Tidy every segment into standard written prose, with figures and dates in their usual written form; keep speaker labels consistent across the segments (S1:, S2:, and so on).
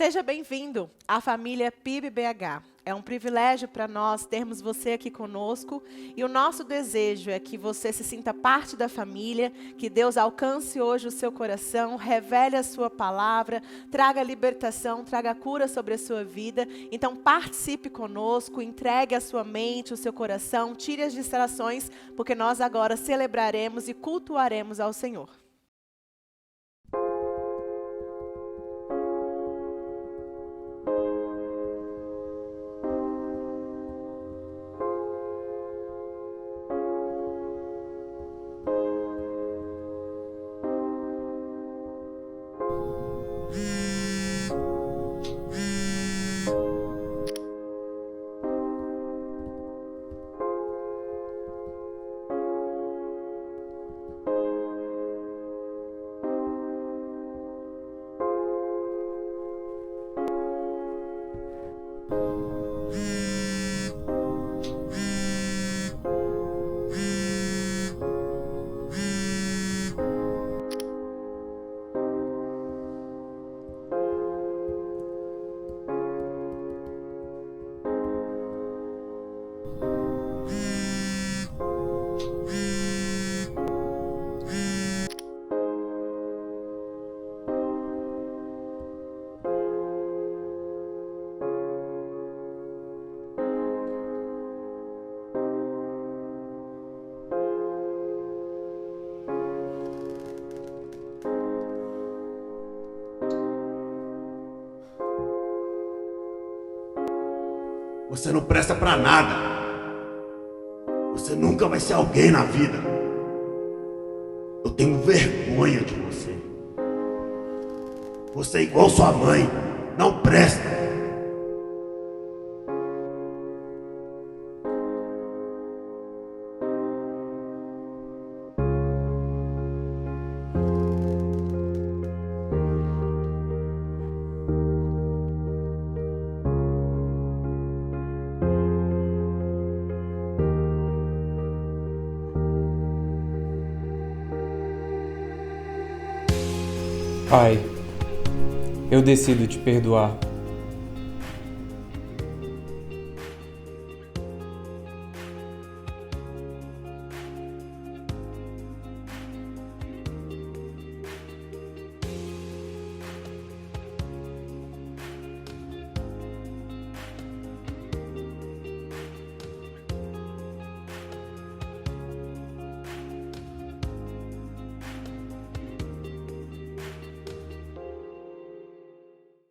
S1: Seja bem-vindo à família PIB-BH. É um privilégio para nós termos você aqui conosco e o nosso desejo é que você se sinta parte da família, que Deus alcance hoje o seu coração, revele a sua palavra, traga libertação, traga cura sobre a sua vida. Então participe conosco, entregue a sua mente, o seu coração, tire as distrações, porque nós agora celebraremos e cultuaremos ao Senhor.
S2: Você não presta pra nada. Você nunca vai ser alguém na vida. Eu tenho vergonha de você. Você é igual sua mãe. Não presta.
S3: Pai, eu decido te perdoar.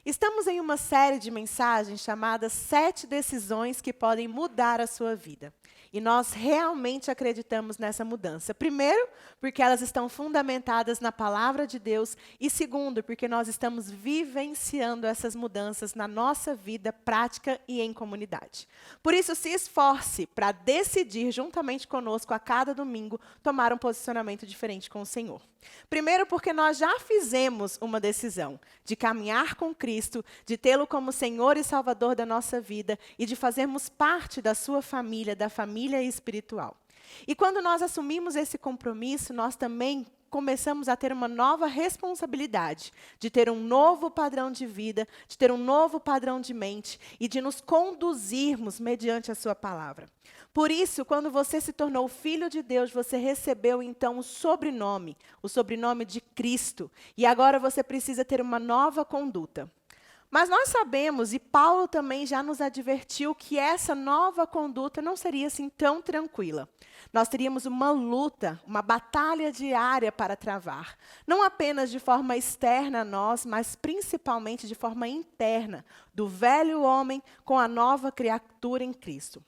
S1: Estamos em uma série de mensagens chamada 7 decisões que podem mudar a sua vida. E nós realmente acreditamos nessa mudança. Primeiro, porque elas estão fundamentadas na palavra de Deus. E segundo, porque nós estamos vivenciando essas mudanças na nossa vida prática e em comunidade. Por isso, se esforce para decidir juntamente conosco a cada domingo tomar um posicionamento diferente com o Senhor. Primeiro, porque nós já fizemos uma decisão de caminhar com Cristo, de tê-lo como Senhor e Salvador da nossa vida e de fazermos parte da sua família, da família espiritual. E quando nós assumimos esse compromisso, nós também começamos a ter uma nova responsabilidade de ter um novo padrão de vida, de ter um novo padrão de mente e de nos conduzirmos mediante a sua palavra. Por isso, quando você se tornou filho de Deus, você recebeu então o sobrenome de Cristo. E agora você precisa ter uma nova conduta. Mas nós sabemos, e Paulo também já nos advertiu, que essa nova conduta não seria assim tão tranquila. Nós teríamos uma luta, uma batalha diária para travar. Não apenas de forma externa a nós, mas principalmente de forma interna, do velho homem com a nova criatura em Cristo.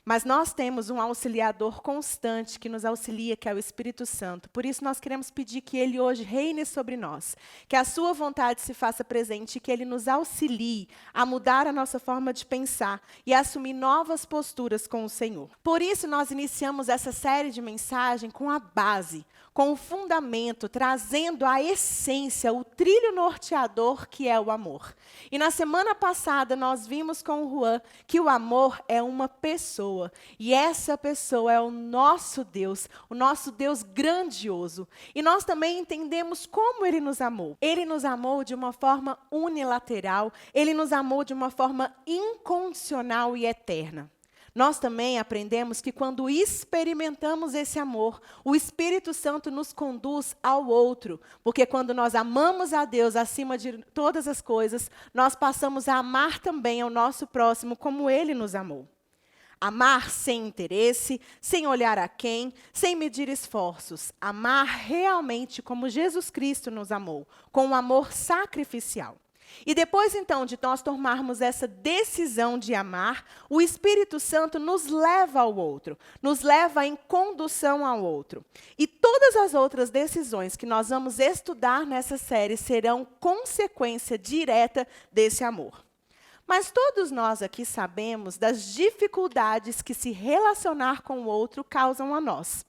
S1: Mas nós temos um auxiliador constante que nos auxilia, que é o Espírito Santo. Por isso nós queremos pedir que Ele hoje reine sobre nós, que a sua vontade se faça presente e que Ele nos auxilie a mudar a nossa forma de pensar e a assumir novas posturas com o Senhor. Por isso nós iniciamos essa série de mensagem com a base, com o fundamento, trazendo a essência, o trilho norteador que é o amor. E na semana passada nós vimos com o Juan que o amor é uma pessoa. pessoa. E essa pessoa é o nosso Deus grandioso. E nós também entendemos como Ele nos amou. Ele nos amou de uma forma unilateral, Ele nos amou de uma forma incondicional e eterna. Nós também aprendemos que quando experimentamos esse amor, o Espírito Santo nos conduz ao outro. Porque quando nós amamos a Deus acima de todas as coisas, nós passamos a amar também ao nosso próximo como Ele nos amou. Amar sem interesse, sem olhar a quem, sem medir esforços. Amar realmente como Jesus Cristo nos amou, com um amor sacrificial. E depois, então, de nós tomarmos essa decisão de amar, o Espírito Santo nos leva ao outro, nos leva em condução ao outro. E todas as outras decisões que nós vamos estudar nessa série serão consequência direta desse amor. Mas todos nós aqui sabemos das dificuldades que se relacionar com o outro causam a nós.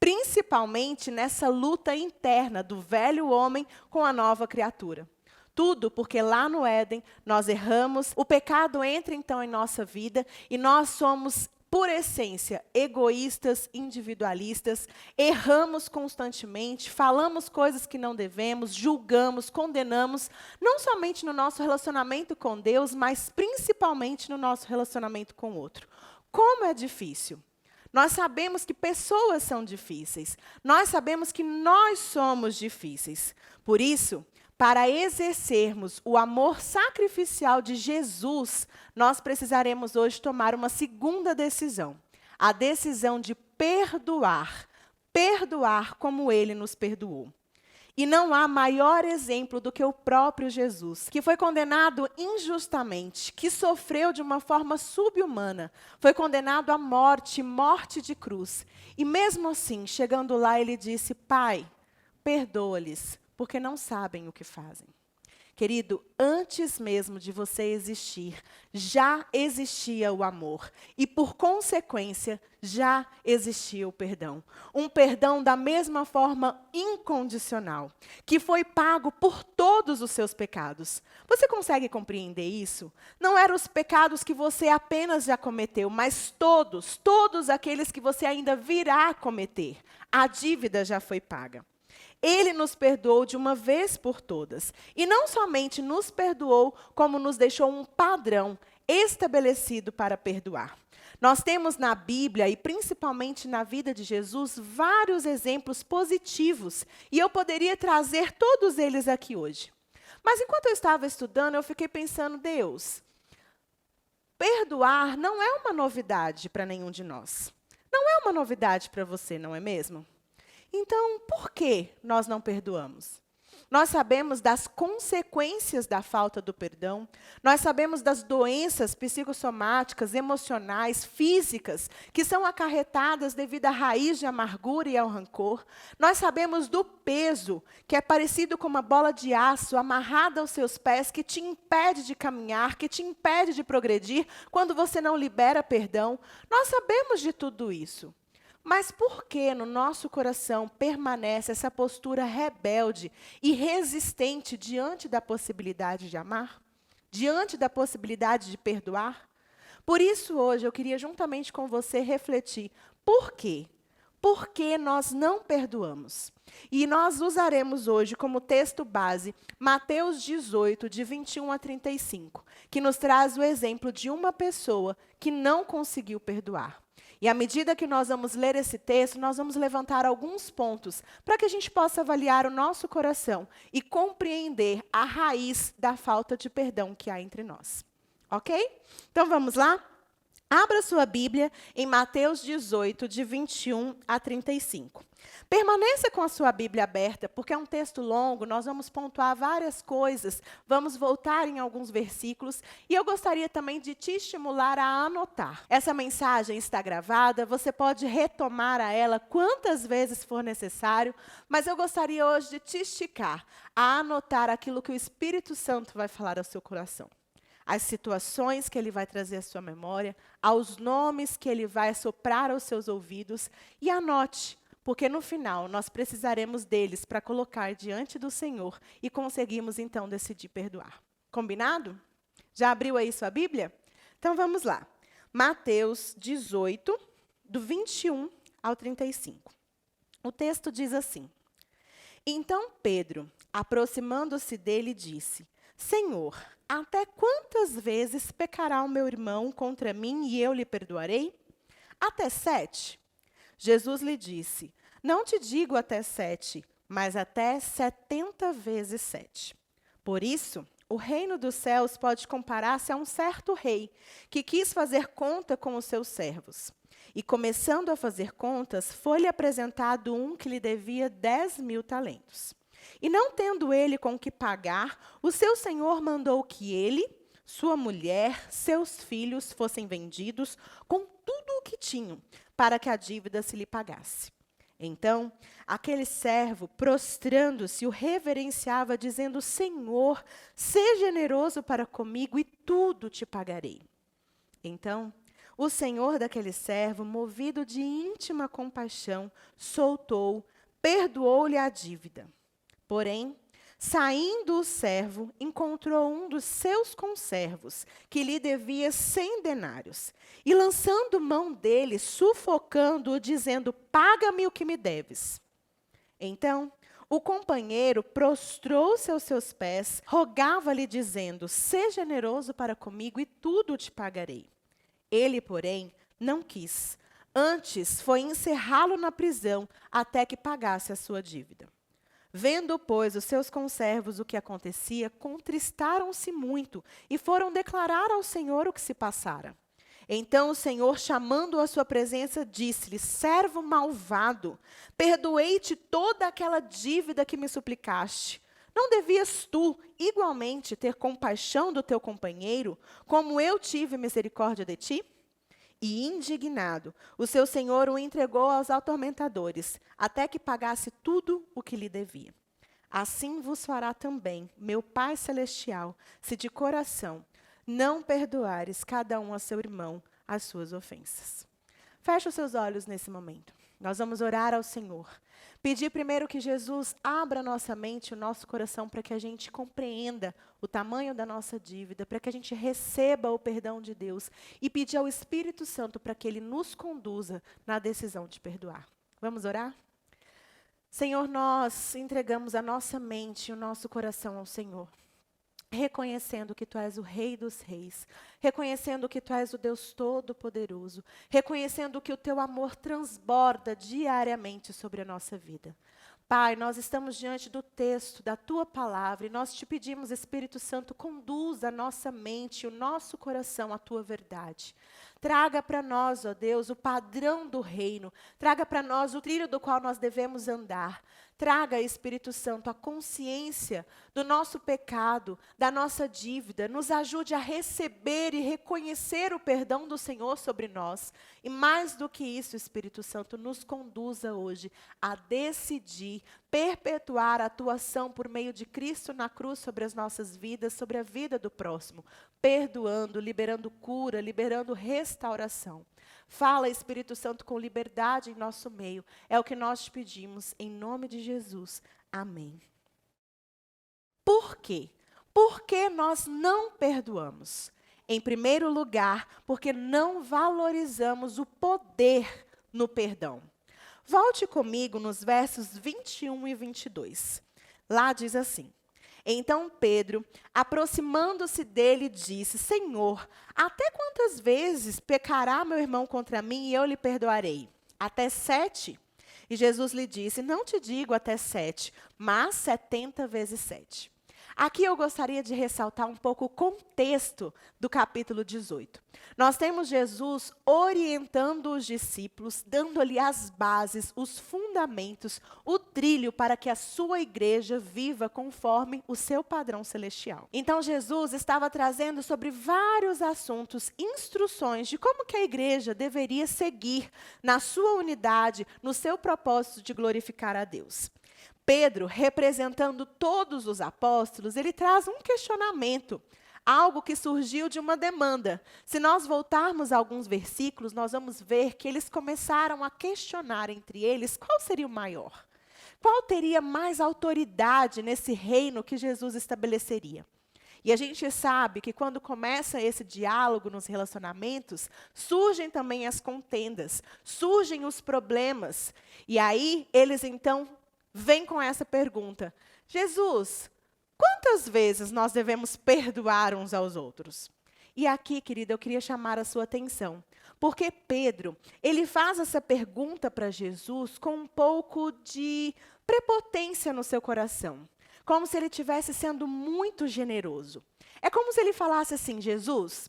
S1: Principalmente nessa luta interna do velho homem com a nova criatura. Tudo porque lá no Éden nós erramos, o pecado entra então em nossa vida e nós somos, por essência, egoístas, individualistas, erramos constantemente, falamos coisas que não devemos, julgamos, condenamos, não somente no nosso relacionamento com Deus, mas principalmente no nosso relacionamento com o outro. Como é difícil! Nós sabemos que pessoas são difíceis, nós sabemos que nós somos difíceis. Por isso, para exercermos o amor sacrificial de Jesus, nós precisaremos hoje tomar uma segunda decisão. A decisão de perdoar. Perdoar como Ele nos perdoou. E não há maior exemplo do que o próprio Jesus, que foi condenado injustamente, que sofreu de uma forma subhumana, foi condenado à morte, morte de cruz. E mesmo assim, chegando lá, Ele disse: Pai, perdoa-lhes, porque não sabem o que fazem. Querido, antes mesmo de você existir, já existia o amor. E, por consequência, já existia o perdão. Um perdão da mesma forma incondicional, que foi pago por todos os seus pecados. Você consegue compreender isso? Não eram os pecados que você apenas já cometeu, mas todos aqueles que você ainda virá cometer. A dívida já foi paga. Ele nos perdoou de uma vez por todas. E não somente nos perdoou, como nos deixou um padrão estabelecido para perdoar. Nós temos na Bíblia, e principalmente na vida de Jesus, vários exemplos positivos. E eu poderia trazer todos eles aqui hoje. Mas enquanto eu estava estudando, eu fiquei pensando: Deus, perdoar não é uma novidade para nenhum de nós. Não é uma novidade para você, não é mesmo? Então, por que nós não perdoamos? Nós sabemos das consequências da falta do perdão, nós sabemos das doenças psicossomáticas, emocionais, físicas, que são acarretadas devido à raiz de amargura e ao rancor. Nós sabemos do peso, que é parecido com uma bola de aço amarrada aos seus pés, que te impede de caminhar, que te impede de progredir, quando você não libera perdão. Nós sabemos de tudo isso. Mas por que no nosso coração permanece essa postura rebelde e resistente diante da possibilidade de amar? Diante da possibilidade de perdoar? Por isso, hoje, eu queria juntamente com você refletir. Por quê? Por que nós não perdoamos? E nós usaremos hoje como texto base Mateus 18, de 21 a 35, que nos traz o exemplo de uma pessoa que não conseguiu perdoar. E à medida que nós vamos ler esse texto, nós vamos levantar alguns pontos para que a gente possa avaliar o nosso coração e compreender a raiz da falta de perdão que há entre nós. Ok? Então vamos lá? Abra sua Bíblia em Mateus 18, de 21 a 35. Permaneça com a sua Bíblia aberta, porque é um texto longo, nós vamos pontuar várias coisas, vamos voltar em alguns versículos, e eu gostaria também de te estimular a anotar. Essa mensagem está gravada, você pode retomar a ela quantas vezes for necessário, mas eu gostaria hoje de te esticar a anotar aquilo que o Espírito Santo vai falar ao seu coração. As situações que Ele vai trazer à sua memória, aos nomes que Ele vai soprar aos seus ouvidos, e anote, porque no final nós precisaremos deles para colocar diante do Senhor e conseguirmos então decidir perdoar. Combinado? Já abriu aí sua Bíblia? Então vamos lá. Mateus 18, do 21 ao 35. O texto diz assim: Então Pedro, aproximando-se dele, disse: Senhor, até quantas vezes pecará o meu irmão contra mim e eu lhe perdoarei? Até 7? Jesus lhe disse: Não te digo até 7, mas até 70 vezes 7. Por isso, o reino dos céus pode comparar-se a um certo rei que quis fazer conta com os seus servos. E, começando a fazer contas, foi-lhe apresentado um que lhe devia 10.000 talentos. E não tendo ele com que pagar, o seu senhor mandou que ele, sua mulher, seus filhos fossem vendidos com tudo o que tinham, para que a dívida se lhe pagasse. Então, aquele servo, prostrando-se, o reverenciava, dizendo: Senhor, seja generoso para comigo e tudo te pagarei. Então, o senhor daquele servo, movido de íntima compaixão, soltou, perdoou-lhe a dívida. Porém, saindo o servo, encontrou um dos seus conservos, que lhe devia 100 denários, e lançando mão dele, sufocando-o, dizendo: Paga-me o que me deves. Então, o companheiro prostrou-se aos seus pés, rogava-lhe, dizendo: Seja generoso para comigo e tudo te pagarei. Ele, porém, não quis. Antes, foi encerrá-lo na prisão até que pagasse a sua dívida. Vendo, pois, os seus conservos o que acontecia, contristaram-se muito e foram declarar ao Senhor o que se passara. Então o Senhor, chamando-o à sua presença, disse-lhe: Servo malvado, perdoei-te toda aquela dívida que me suplicaste. Não devias tu, igualmente, ter compaixão do teu companheiro, como eu tive misericórdia de ti? E, indignado, o seu senhor o entregou aos atormentadores, até que pagasse tudo o que lhe devia. Assim vos fará também meu Pai Celestial, se de coração não perdoares cada um a seu irmão as suas ofensas. Feche os seus olhos nesse momento. Nós vamos orar ao Senhor. Pedir primeiro que Jesus abra a nossa mente e o nosso coração para que a gente compreenda o tamanho da nossa dívida, para que a gente receba o perdão de Deus e pedir ao Espírito Santo para que Ele nos conduza na decisão de perdoar. Vamos orar? Senhor, nós entregamos a nossa mente e o nosso coração ao Senhor, reconhecendo que Tu és o Rei dos Reis, reconhecendo que Tu és o Deus Todo-Poderoso, reconhecendo que o Teu amor transborda diariamente sobre a nossa vida. Pai, nós estamos diante do texto da Tua palavra e nós Te pedimos, Espírito Santo, conduza a nossa mente, o nosso coração à Tua verdade. Traga para nós, ó Deus, o padrão do reino. Traga para nós o trilho do qual nós devemos andar. Traga, Espírito Santo, a consciência do nosso pecado, da nossa dívida. Nos ajude a receber e reconhecer o perdão do Senhor sobre nós. E mais do que isso, Espírito Santo, nos conduza hoje a decidir perpetuar a tua ação por meio de Cristo na cruz sobre as nossas vidas, sobre a vida do próximo, perdoando, liberando cura, liberando restauração. Fala, Espírito Santo, com liberdade em nosso meio. É o que nós te pedimos, em nome de Jesus. Amém. Por quê? Por que nós não perdoamos? Em primeiro lugar, porque não valorizamos o poder no perdão. Volte comigo nos versos 21 e 22. Lá diz assim: Então Pedro, aproximando-se dele, disse: Senhor, até quantas vezes pecará meu irmão contra mim e eu lhe perdoarei? Até 7? E Jesus lhe disse: Não te digo até 7, mas 70 vezes 7. Aqui eu gostaria de ressaltar um pouco o contexto do capítulo 18. Nós temos Jesus orientando os discípulos, dando-lhe as bases, os fundamentos, o trilho para que a sua igreja viva conforme o seu padrão celestial. Então Jesus estava trazendo sobre vários assuntos, instruções de como que a igreja deveria seguir na sua unidade, no seu propósito de glorificar a Deus. Pedro, representando todos os apóstolos, ele traz um questionamento, algo que surgiu de uma demanda. Se nós voltarmos a alguns versículos, nós vamos ver que eles começaram a questionar entre eles qual seria o maior. Qual teria mais autoridade nesse reino que Jesus estabeleceria? E a gente sabe que quando começa esse diálogo nos relacionamentos, surgem também as contendas, surgem os problemas. E aí, eles então vêm com essa pergunta: Jesus, quantas vezes nós devemos perdoar uns aos outros? E aqui, querida, eu queria chamar a sua atenção. Porque Pedro, ele faz essa pergunta para Jesus com um pouco de prepotência no seu coração. Como se ele estivesse sendo muito generoso. É como se ele falasse assim: Jesus,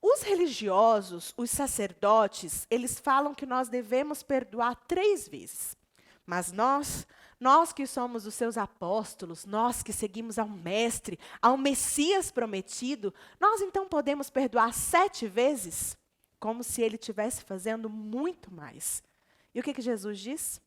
S1: os religiosos, os sacerdotes, eles falam que nós devemos perdoar 3 vezes. Mas nós que somos os seus apóstolos, nós que seguimos ao Mestre, ao Messias prometido, nós então podemos perdoar 7 vezes? Como se ele estivesse fazendo muito mais. E o que Jesus diz?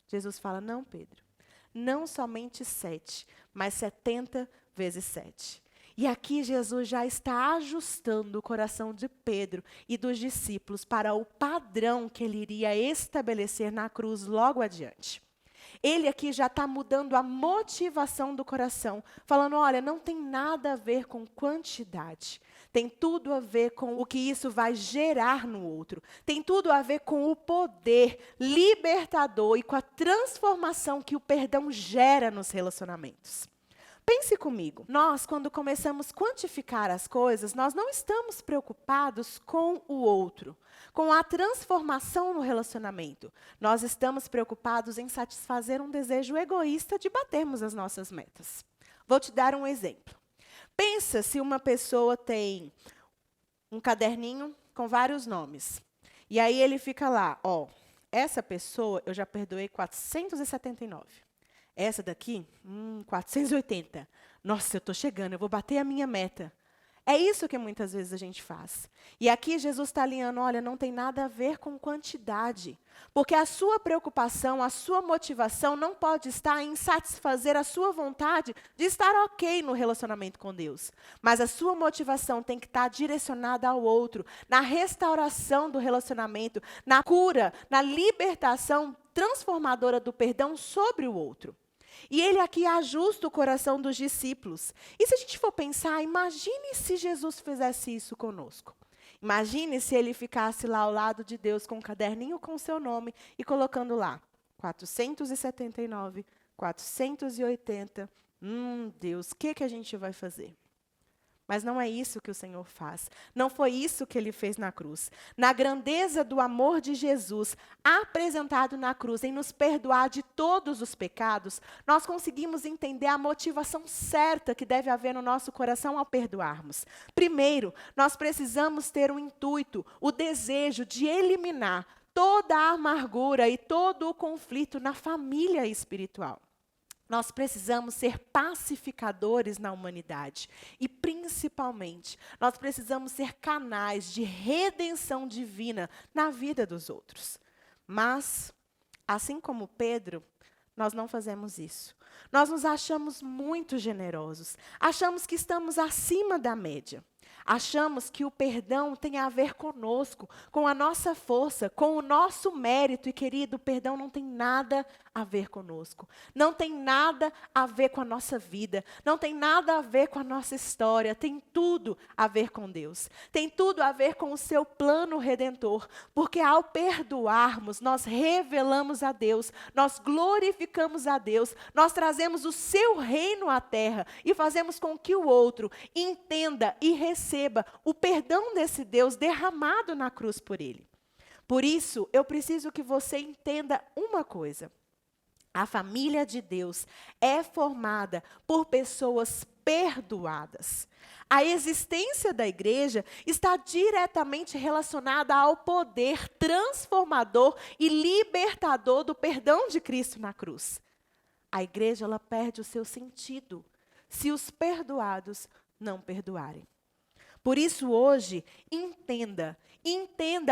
S1: Jesus fala: não, Pedro, não somente 7, mas 70 vezes 7. E aqui Jesus já está ajustando o coração de Pedro e dos discípulos para o padrão que ele iria estabelecer na cruz logo adiante. Ele aqui já está mudando a motivação do coração, falando: olha, não tem nada a ver com quantidade. Tem tudo a ver com o que isso vai gerar no outro. Tem tudo a ver com o poder libertador e com a transformação que o perdão gera nos relacionamentos. Pense comigo, nós, quando começamos a quantificar as coisas, nós não estamos preocupados com o outro, com a transformação no relacionamento. Nós estamos preocupados em satisfazer um desejo egoísta de batermos as nossas metas. Vou te dar um exemplo. Pensa se uma pessoa tem um caderninho com vários nomes. E aí ele fica lá, ó, essa pessoa eu já perdoei 479. Essa daqui, 480. Nossa, eu estou chegando, eu vou bater a minha meta. É isso que muitas vezes a gente faz. E aqui Jesus está alinhando: olha, não tem nada a ver com quantidade. Porque a sua preocupação, a sua motivação não pode estar em satisfazer a sua vontade de estar ok no relacionamento com Deus. Mas a sua motivação tem que estar direcionada ao outro, na restauração do relacionamento, na cura, na libertação transformadora do perdão sobre o outro. E ele aqui ajusta o coração dos discípulos. E se a gente for pensar, imagine se Jesus fizesse isso conosco. Imagine se ele ficasse lá ao lado de Deus com um caderninho com o seu nome e colocando lá 479, 480. Deus, o que a gente vai fazer? Mas não é isso que o Senhor faz. Não foi isso que ele fez na cruz. Na grandeza do amor de Jesus, apresentado na cruz, em nos perdoar de todos os pecados, nós conseguimos entender a motivação certa que deve haver no nosso coração ao perdoarmos. Primeiro, nós precisamos ter um intuito, o desejo de eliminar toda a amargura e todo o conflito na família espiritual. Nós precisamos ser pacificadores na humanidade. E, principalmente, nós precisamos ser canais de redenção divina na vida dos outros. Mas, assim como Pedro, nós não fazemos isso. Nós nos achamos muito generosos. Achamos que estamos acima da média. Achamos que o perdão tem a ver conosco, com a nossa força, com o nosso mérito. E, querido, o perdão não tem nada a ver conosco. Não tem nada a ver com a nossa vida. Não tem nada a ver com a nossa história. Tem tudo a ver com Deus. Tem tudo a ver com o seu plano redentor. Porque ao perdoarmos, nós revelamos a Deus. Nós glorificamos a Deus. Nós trazemos o seu reino à terra. E fazemos com que o outro entenda e receba o perdão desse Deus derramado na cruz por ele. Por isso, eu preciso que você entenda uma coisa. A família de Deus é formada por pessoas perdoadas. A existência da igreja está diretamente relacionada ao poder transformador e libertador do perdão de Cristo na cruz. A igreja, ela perde o seu sentido se os perdoados não perdoarem. Por isso, hoje, entenda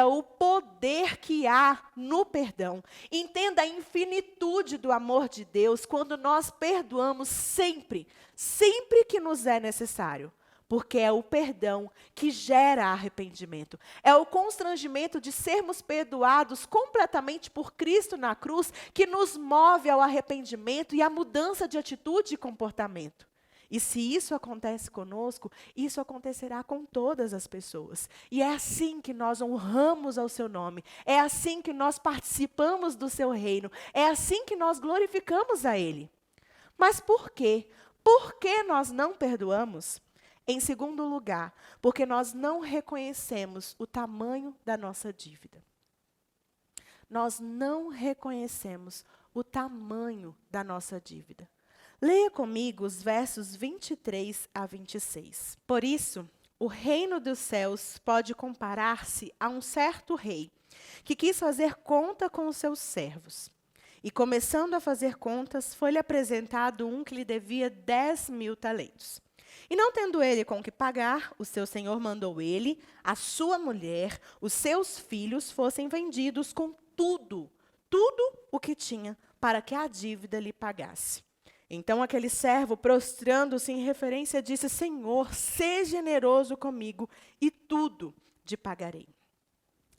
S1: o poder que há no perdão. Entenda a infinitude do amor de Deus quando nós perdoamos sempre que nos é necessário. Porque é o perdão que gera arrependimento. É o constrangimento de sermos perdoados completamente por Cristo na cruz que nos move ao arrependimento e à mudança de atitude e comportamento. E se isso acontece conosco, isso acontecerá com todas as pessoas. E é assim que nós honramos ao seu nome. É assim que nós participamos do seu reino. É assim que nós glorificamos a ele. Mas por quê? Por que nós não perdoamos? Em segundo lugar, porque nós não reconhecemos o tamanho da nossa dívida. Nós não reconhecemos o tamanho da nossa dívida. Leia comigo os versos 23 a 26. Por isso, o reino dos céus pode comparar-se a um certo rei, que quis fazer conta com os seus servos. E começando a fazer contas, foi-lhe apresentado um que lhe devia 10.000 talentos. E não tendo ele com que pagar, o seu senhor mandou ele, a sua mulher, os seus filhos fossem vendidos com tudo o que tinha, para que a dívida lhe pagasse. Então aquele servo, prostrando-se em referência, disse: Senhor, seja generoso comigo, e tudo te pagarei.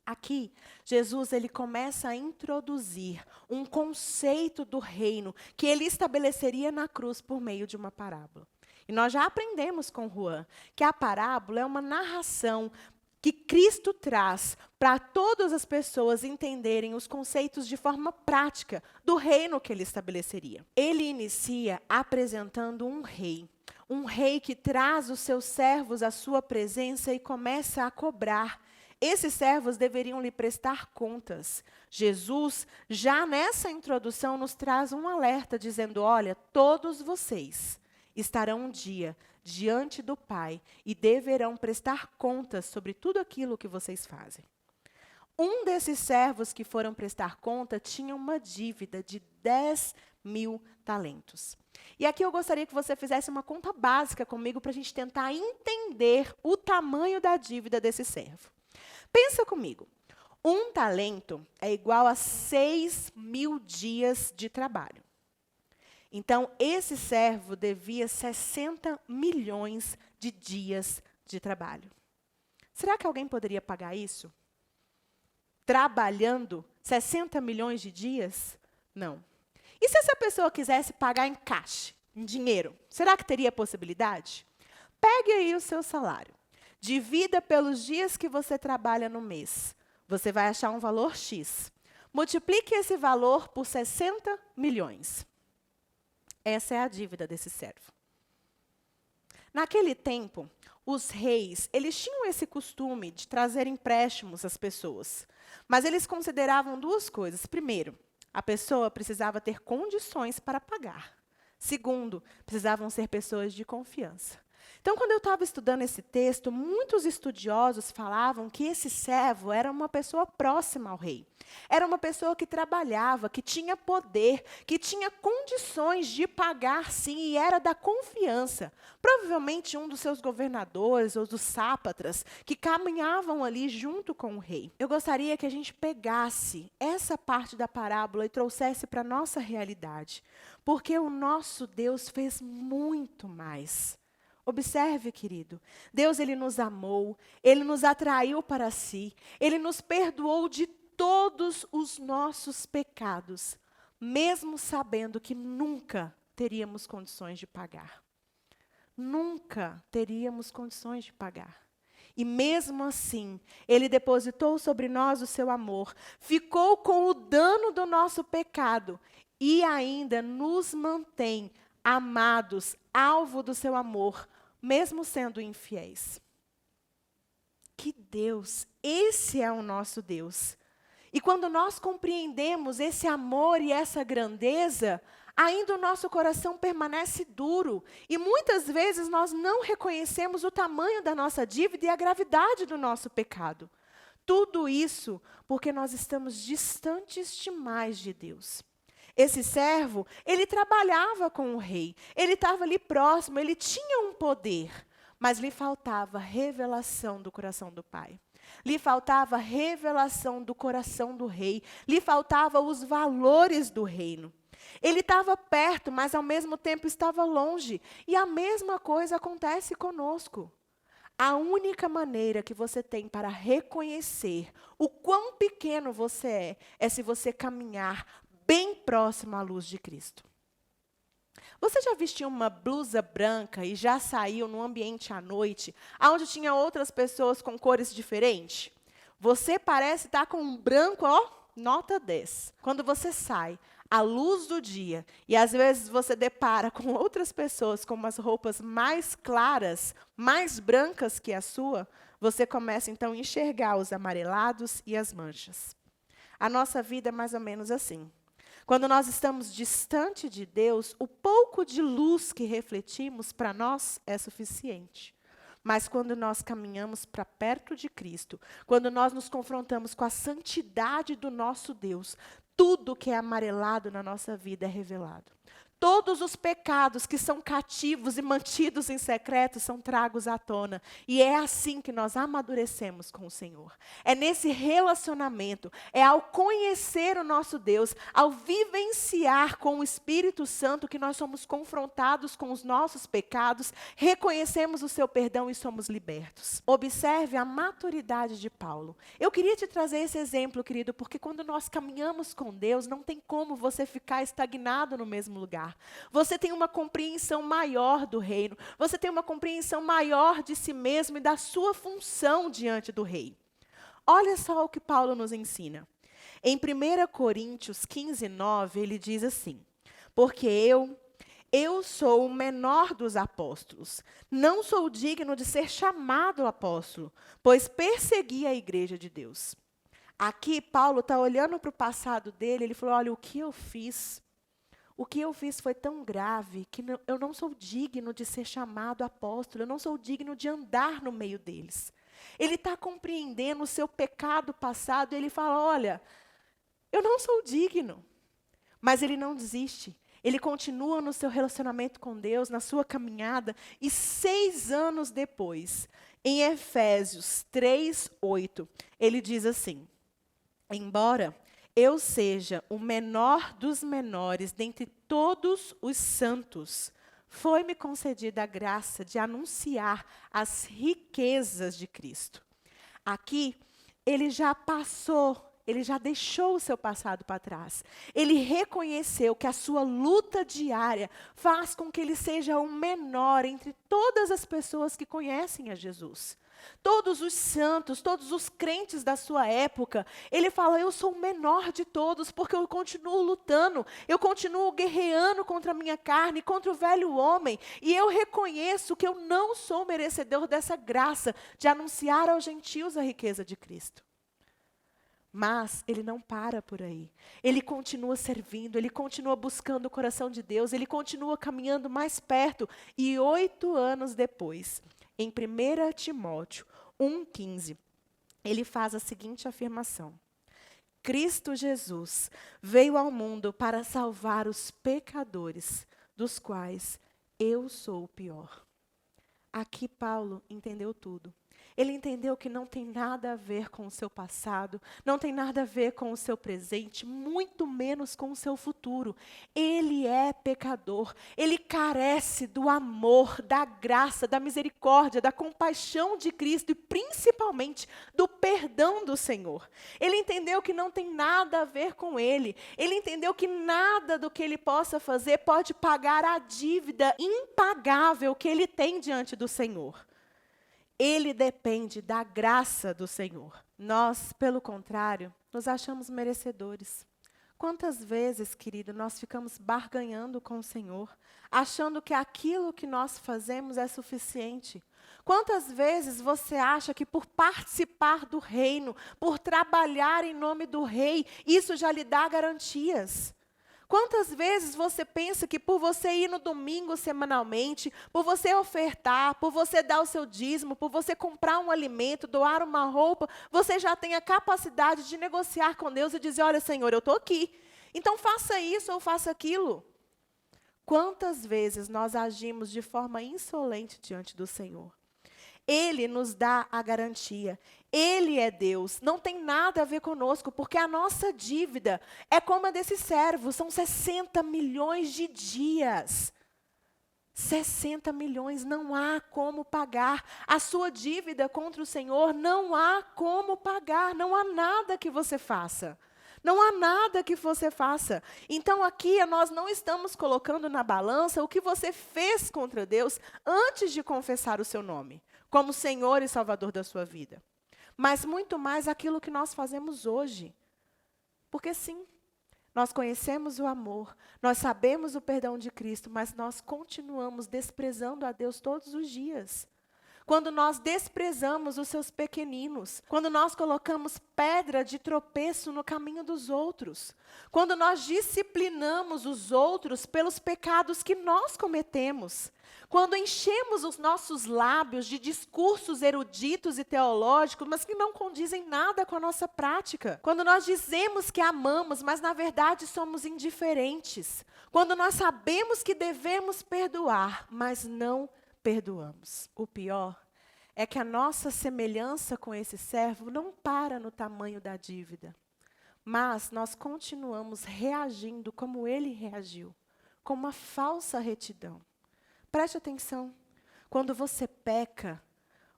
S1: Aqui, Jesus ele começa a introduzir um conceito do reino que ele estabeleceria na cruz por meio de uma parábola. E nós já aprendemos com Juan que a parábola é uma narração que Cristo traz para todas as pessoas entenderem os conceitos de forma prática do reino que ele estabeleceria. Ele inicia apresentando um rei que traz os seus servos à sua presença e começa a cobrar. Esses servos deveriam lhe prestar contas. Jesus, já nessa introdução, nos traz um alerta dizendo: olha, todos vocês estarão um dia diante do Pai e deverão prestar contas sobre tudo aquilo que vocês fazem. Um desses servos que foram prestar conta tinha uma dívida de 10.000 talentos. E aqui eu gostaria que você fizesse uma conta básica comigo para a gente tentar entender o tamanho da dívida desse servo. Pensa comigo, um talento é igual a 6.000 dias de trabalho. Então, esse servo devia 60 milhões de dias de trabalho. Será que alguém poderia pagar isso? Trabalhando 60 milhões de dias? Não. E se essa pessoa quisesse pagar em caixa, em dinheiro, será que teria possibilidade? Pegue aí o seu salário, divida pelos dias que você trabalha no mês. Você vai achar um valor X. Multiplique esse valor por 60 milhões. Essa é a dívida desse servo. Naquele tempo, os reis, eles tinham esse costume de trazer empréstimos às pessoas. Mas eles consideravam duas coisas. Primeiro, a pessoa precisava ter condições para pagar. Segundo, precisavam ser pessoas de confiança. Então, quando eu estava estudando esse texto, muitos estudiosos falavam que esse servo era uma pessoa próxima ao rei. Era uma pessoa que trabalhava, que tinha poder, que tinha condições de pagar, sim, e era da confiança. Provavelmente um dos seus governadores ou dos sápatras que caminhavam ali junto com o rei. Eu gostaria que a gente pegasse essa parte da parábola e trouxesse para a nossa realidade. Porque o nosso Deus fez muito mais. Observe, querido, Deus ele nos amou, Ele nos atraiu para si, Ele nos perdoou de todos os nossos pecados, mesmo sabendo que nunca teríamos condições de pagar. Nunca teríamos condições de pagar. E mesmo assim, Ele depositou sobre nós o seu amor, ficou com o dano do nosso pecado e ainda nos mantém amados, alvo do seu amor, mesmo sendo infiéis. Que Deus! Esse é o nosso Deus. E quando nós compreendemos esse amor e essa grandeza, ainda o nosso coração permanece duro. E muitas vezes nós não reconhecemos o tamanho da nossa dívida e a gravidade do nosso pecado. Tudo isso porque nós estamos distantes demais de Deus. Esse servo, ele trabalhava com o rei, ele estava ali próximo, ele tinha um poder, mas lhe faltava revelação do coração do Pai. Lhe faltava revelação do coração do rei, lhe faltava os valores do reino. Ele estava perto, mas ao mesmo tempo estava longe, e a mesma coisa acontece conosco. A única maneira que você tem para reconhecer o quão pequeno você é se você caminhar bem próximo à luz de Cristo. Você já vestiu uma blusa branca e já saiu num ambiente à noite, onde tinha outras pessoas com cores diferentes? Você parece estar com um branco, ó, nota 10. Quando você sai à luz do dia e às vezes você depara com outras pessoas com umas roupas mais claras, mais brancas que a sua, você começa então a enxergar os amarelados e as manchas. A nossa vida é mais ou menos assim. Quando nós estamos distante de Deus, o pouco de luz que refletimos para nós é suficiente. Mas quando nós caminhamos para perto de Cristo, quando nós nos confrontamos com a santidade do nosso Deus, tudo que é amarelado na nossa vida é revelado. Todos os pecados que são cativos e mantidos em secreto são tragos à tona. E é assim que nós amadurecemos com o Senhor. É nesse relacionamento, é ao conhecer o nosso Deus, ao vivenciar com o Espírito Santo que nós somos confrontados com os nossos pecados, reconhecemos o seu perdão e somos libertos. Observe a maturidade de Paulo. Eu queria te trazer esse exemplo, querido, porque quando nós caminhamos com Deus, não tem como você ficar estagnado no mesmo lugar. Você tem uma compreensão maior do reino. Você tem uma compreensão maior de si mesmo e da sua função diante do rei. Olha só o que Paulo nos ensina. Em 1 Coríntios 15, 9, ele diz assim: porque eu sou o menor dos apóstolos. Não sou digno de ser chamado apóstolo, pois persegui a igreja de Deus. Aqui, Paulo está olhando para o passado dele, ele falou, olha, o que eu fiz foi tão grave que eu não sou digno de ser chamado apóstolo, eu não sou digno de andar no meio deles. Ele está compreendendo o seu pecado passado, e ele fala, olha, eu não sou digno. Mas ele não desiste. Ele continua no seu relacionamento com Deus, na sua caminhada, e 6 anos depois, em Efésios 3:8, ele diz assim, embora eu seja o menor dos menores dentre todos os santos, foi-me concedida a graça de anunciar as riquezas de Cristo. Aqui, ele já passou, ele já deixou o seu passado para trás. Ele reconheceu que a sua luta diária faz com que ele seja o menor entre todas as pessoas que conhecem a Jesus. Todos os santos, todos os crentes da sua época, ele fala, eu sou o menor de todos, porque eu continuo lutando, eu continuo guerreando contra a minha carne, contra o velho homem, e eu reconheço que eu não sou merecedor dessa graça de anunciar aos gentios a riqueza de Cristo. Mas ele não para por aí. Ele continua servindo, ele continua buscando o coração de Deus, ele continua caminhando mais perto, e 8 anos depois, em 1 Timóteo 1,15, ele faz a seguinte afirmação: Cristo Jesus veio ao mundo para salvar os pecadores, dos quais eu sou o pior. Aqui Paulo entendeu tudo. Ele entendeu que não tem nada a ver com o seu passado, não tem nada a ver com o seu presente, muito menos com o seu futuro. Ele é pecador, ele carece do amor, da graça, da misericórdia, da compaixão de Cristo e principalmente do perdão do Senhor. Ele entendeu que não tem nada a ver com ele. Ele entendeu que nada do que ele possa fazer pode pagar a dívida impagável que ele tem diante do Senhor. Ele depende da graça do Senhor. Nós, pelo contrário, nos achamos merecedores. Quantas vezes, querido, nós ficamos barganhando com o Senhor, achando que aquilo que nós fazemos é suficiente? Quantas vezes você acha que por participar do reino, por trabalhar em nome do rei, isso já lhe dá garantias? Quantas vezes você pensa que por você ir no domingo semanalmente, por você ofertar, por você dar o seu dízimo, por você comprar um alimento, doar uma roupa, você já tem a capacidade de negociar com Deus e dizer, olha, Senhor, eu estou aqui, então faça isso ou faça aquilo. Quantas vezes nós agimos de forma insolente diante do Senhor? Ele nos dá a garantia. Ele é Deus. Não tem nada a ver conosco, porque a nossa dívida é como a desse servo. São 60 milhões de dias. 60 milhões, não há como pagar. A sua dívida contra o Senhor, não há como pagar. Não há nada que você faça. Não há nada que você faça. Então aqui nós não estamos colocando na balança o que você fez contra Deus antes de confessar o seu nome, como Senhor e Salvador da sua vida. Mas muito mais aquilo que nós fazemos hoje. Porque sim, nós conhecemos o amor, nós sabemos o perdão de Cristo, mas nós continuamos desprezando a Deus todos os dias. Quando nós desprezamos os seus pequeninos, quando nós colocamos pedra de tropeço no caminho dos outros, quando nós disciplinamos os outros pelos pecados que nós cometemos, quando enchemos os nossos lábios de discursos eruditos e teológicos, mas que não condizem nada com a nossa prática, quando nós dizemos que amamos, mas na verdade somos indiferentes, quando nós sabemos que devemos perdoar, mas não perdoamos. O pior é que a nossa semelhança com esse servo não para no tamanho da dívida, mas nós continuamos reagindo como ele reagiu, com uma falsa retidão. Preste atenção, quando você peca,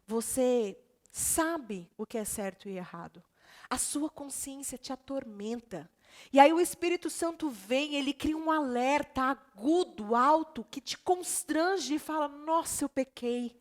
S1: você sabe o que é certo e errado. A sua consciência te atormenta. E aí o Espírito Santo vem, ele cria um alerta agudo, alto, que te constrange e fala, nossa, eu pequei.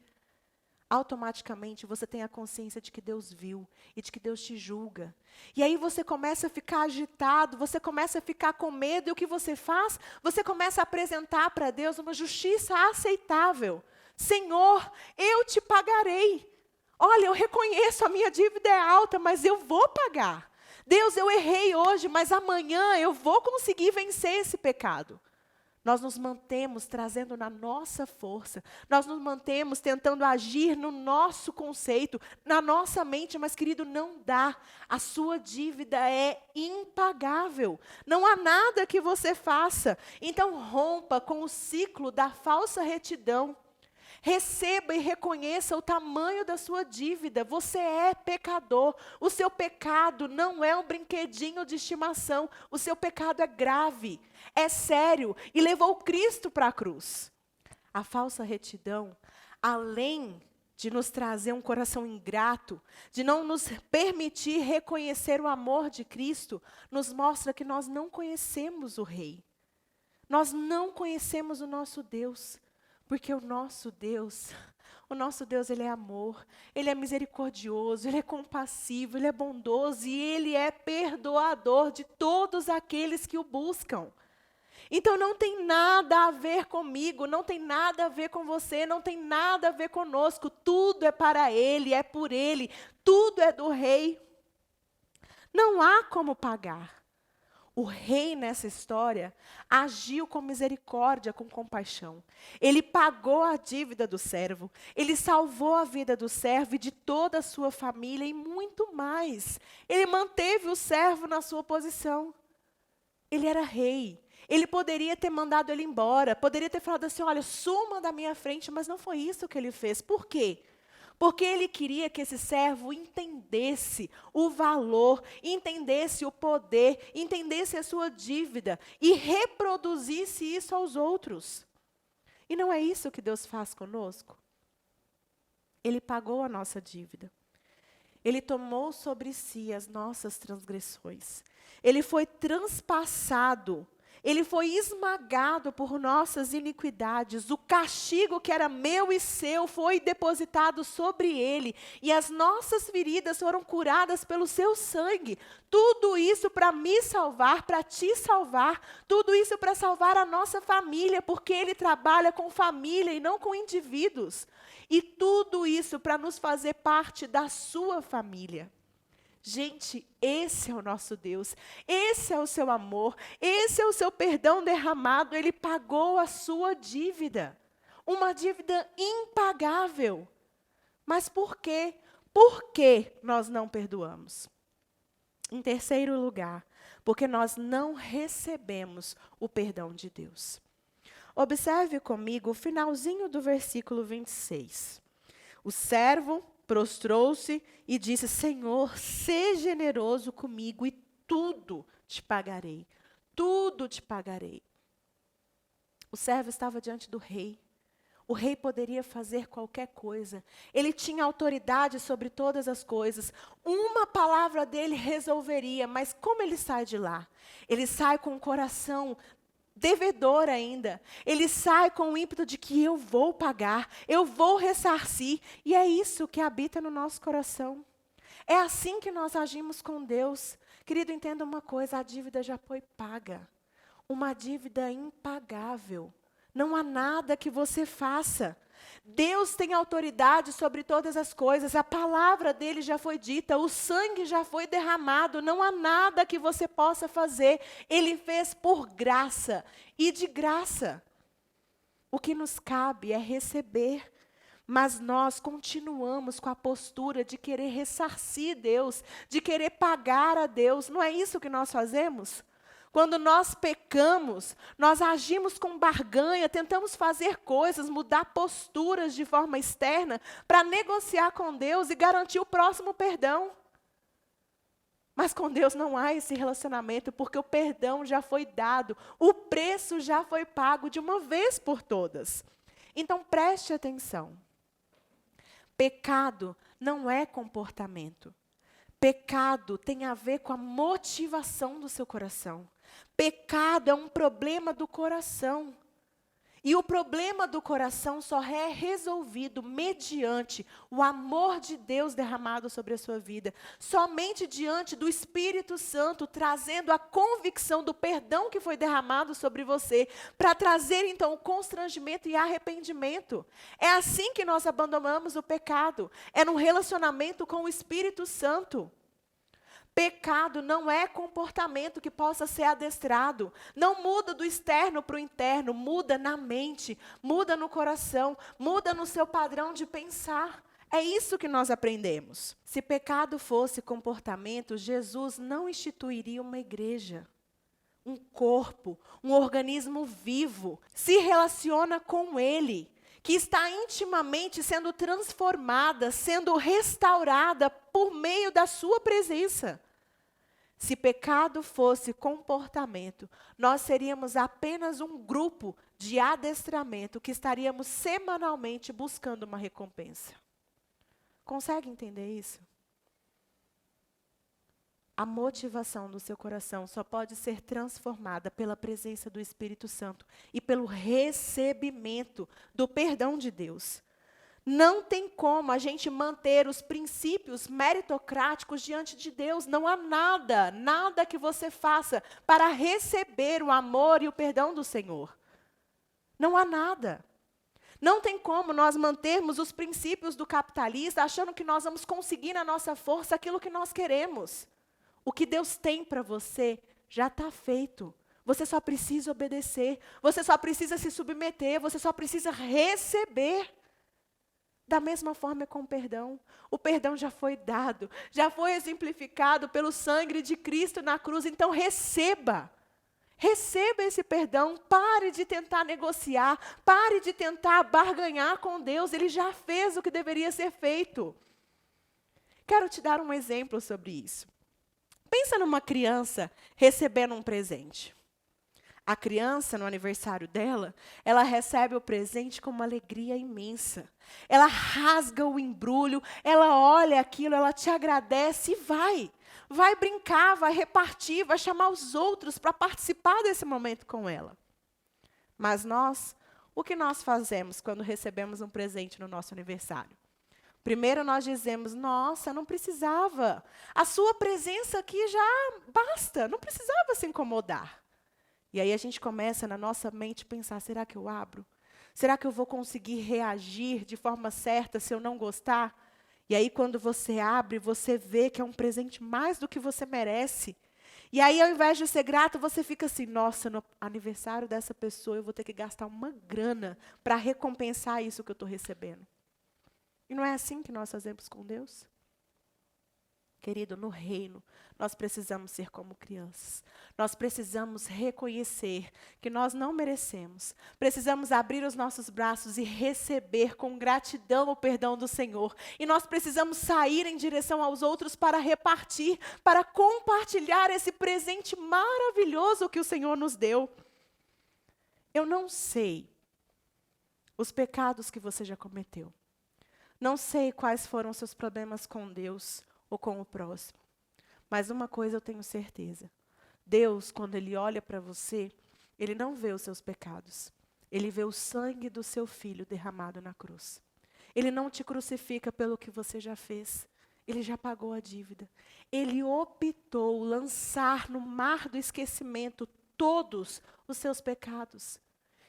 S1: Automaticamente você tem a consciência de que Deus viu e de que Deus te julga. E aí você começa a ficar agitado, você começa a ficar com medo, e o que você faz? Você começa a apresentar para Deus uma justiça aceitável. Senhor, eu te pagarei. Olha, eu reconheço, a minha dívida é alta, mas eu vou pagar. Deus, eu errei hoje, mas amanhã eu vou conseguir vencer esse pecado. Nós nos mantemos trazendo na nossa força, nós nos mantemos tentando agir no nosso conceito, na nossa mente, mas querido, não dá. A sua dívida é impagável. Não há nada que você faça. Então rompa com o ciclo da falsa retidão. Receba e reconheça o tamanho da sua dívida. Você é pecador. O seu pecado não é um brinquedinho de estimação. O seu pecado é grave, é sério e levou Cristo para a cruz. A falsa retidão, além de nos trazer um coração ingrato, de não nos permitir reconhecer o amor de Cristo, nos mostra que nós não conhecemos o Rei. Nós não conhecemos o nosso Deus. Porque o nosso Deus, ele é amor, ele é misericordioso, ele é compassivo, ele é bondoso e ele é perdoador de todos aqueles que o buscam. Então não tem nada a ver comigo, não tem nada a ver com você, não tem nada a ver conosco, tudo é para ele, é por ele, tudo é do Rei. Não há como pagar. O Rei, nessa história, agiu com misericórdia, com compaixão. Ele pagou a dívida do servo. Ele salvou a vida do servo e de toda a sua família e muito mais. Ele manteve o servo na sua posição. Ele era rei. Ele poderia ter mandado ele embora. Poderia ter falado assim, olha, suma da minha frente, mas não foi isso que ele fez. Por quê? Porque ele queria que esse servo entendesse o valor, entendesse o poder, entendesse a sua dívida e reproduzisse isso aos outros. E não é isso que Deus faz conosco? Ele pagou a nossa dívida. Ele tomou sobre si as nossas transgressões. Ele foi transpassado. Ele foi esmagado por nossas iniquidades. O castigo que era meu e seu foi depositado sobre ele. E as nossas feridas foram curadas pelo seu sangue. Tudo isso para me salvar, para te salvar. Tudo isso para salvar a nossa família, porque ele trabalha com família e não com indivíduos. E tudo isso para nos fazer parte da sua família. Gente, esse é o nosso Deus, esse é o seu amor, esse é o seu perdão derramado, ele pagou a sua dívida, uma dívida impagável. Mas por quê? Por que nós não perdoamos? Em terceiro lugar, porque nós não recebemos o perdão de Deus. Observe comigo o finalzinho do versículo 26. O servo prostrou-se e disse, Senhor, seja generoso comigo e tudo te pagarei. Tudo te pagarei. O servo estava diante do rei. o rei poderia fazer qualquer coisa. Ele tinha autoridade sobre todas as coisas. Uma palavra dele resolveria, mas como ele sai de lá? Ele sai com o coração devedor ainda. Ele sai com o ímpeto de que eu vou pagar, eu vou ressarcir. E é isso que habita no nosso coração. É assim que nós agimos com Deus. Querido, entenda uma coisa, a dívida já foi paga. Uma dívida impagável. Não há nada que você faça. Deus tem autoridade sobre todas as coisas. A palavra dele já foi dita. O sangue já foi derramado. Não há nada que você possa fazer. Ele fez por graça e de graça. O que nos cabe é receber. Mas nós continuamos com a postura de querer ressarcir Deus, de querer pagar a Deus. Não é isso que nós fazemos? Quando nós pecamos, nós agimos com barganha, tentamos fazer coisas, mudar posturas de forma externa para negociar com Deus e garantir o próximo perdão. Mas com Deus não há esse relacionamento, porque o perdão já foi dado, o preço já foi pago de uma vez por todas. Então preste atenção. Pecado não é comportamento. Pecado tem a ver com a motivação do seu coração. Pecado é um problema do coração. E o problema do coração só é resolvido mediante o amor de Deus derramado sobre a sua vida. Somente diante do Espírito Santo, trazendo a convicção do perdão que foi derramado sobre você, para trazer então o constrangimento e arrependimento. É assim que nós abandonamos o pecado. É num relacionamento com o Espírito Santo. Pecado não é comportamento que possa ser adestrado. Não muda do externo para o interno, muda na mente, muda no coração, muda no seu padrão de pensar. É isso que nós aprendemos. Se pecado fosse comportamento, Jesus não instituiria uma igreja, um corpo, um organismo vivo, se relaciona com Ele, que está intimamente sendo transformada, sendo restaurada por meio da sua presença. Se pecado fosse comportamento, nós seríamos apenas um grupo de adestramento que estaríamos semanalmente buscando uma recompensa. Consegue entender isso? A motivação do seu coração só pode ser transformada pela presença do Espírito Santo e pelo recebimento do perdão de Deus. Não tem como a gente manter os princípios meritocráticos diante de Deus. Não há nada que você faça para receber o amor e o perdão do Senhor. Não há nada. Não tem como nós mantermos os princípios do capitalista achando que nós vamos conseguir na nossa força aquilo que nós queremos. O que Deus tem para você já está feito. Você só precisa obedecer. Você só precisa se submeter. Você só precisa receber. Da mesma forma é com o perdão. O perdão já foi dado, já foi exemplificado pelo sangue de Cristo na cruz. Então receba. Receba esse perdão. Pare de tentar negociar. Pare de tentar barganhar com Deus. Ele já fez o que deveria ser feito. Quero te dar um exemplo sobre isso. Pensa numa criança recebendo um presente. A criança, no aniversário dela, ela recebe o presente com uma alegria imensa. Ela rasga o embrulho, ela olha aquilo, ela te agradece e vai. Vai brincar, vai repartir, vai chamar os outros para participar desse momento com ela. Mas nós, o que nós fazemos quando recebemos um presente no nosso aniversário? Primeiro nós dizemos, nossa, não precisava. A sua presença aqui já basta, não precisava se incomodar. E aí a gente começa na nossa mente pensar, será que eu abro? Será que eu vou conseguir reagir de forma certa se eu não gostar? E aí quando você abre, você vê que é um presente mais do que você merece. E aí ao invés de ser grato, você fica assim, nossa, no aniversário dessa pessoa eu vou ter que gastar uma grana para recompensar isso que eu estou recebendo. E não é assim que nós fazemos com Deus? Querido, no reino, nós precisamos ser como crianças. Nós precisamos reconhecer que nós não merecemos. Precisamos abrir os nossos braços e receber com gratidão o perdão do Senhor. E nós precisamos sair em direção aos outros para repartir, para compartilhar esse presente maravilhoso que o Senhor nos deu. Eu não sei os pecados que você já cometeu. Não sei quais foram os seus problemas com Deus ou com o próximo. Mas uma coisa eu tenho certeza. Deus, quando Ele olha para você, Ele não vê os seus pecados. Ele vê o sangue do seu filho derramado na cruz. Ele não te crucifica pelo que você já fez. Ele já pagou a dívida. Ele optou lançar no mar do esquecimento todos os seus pecados.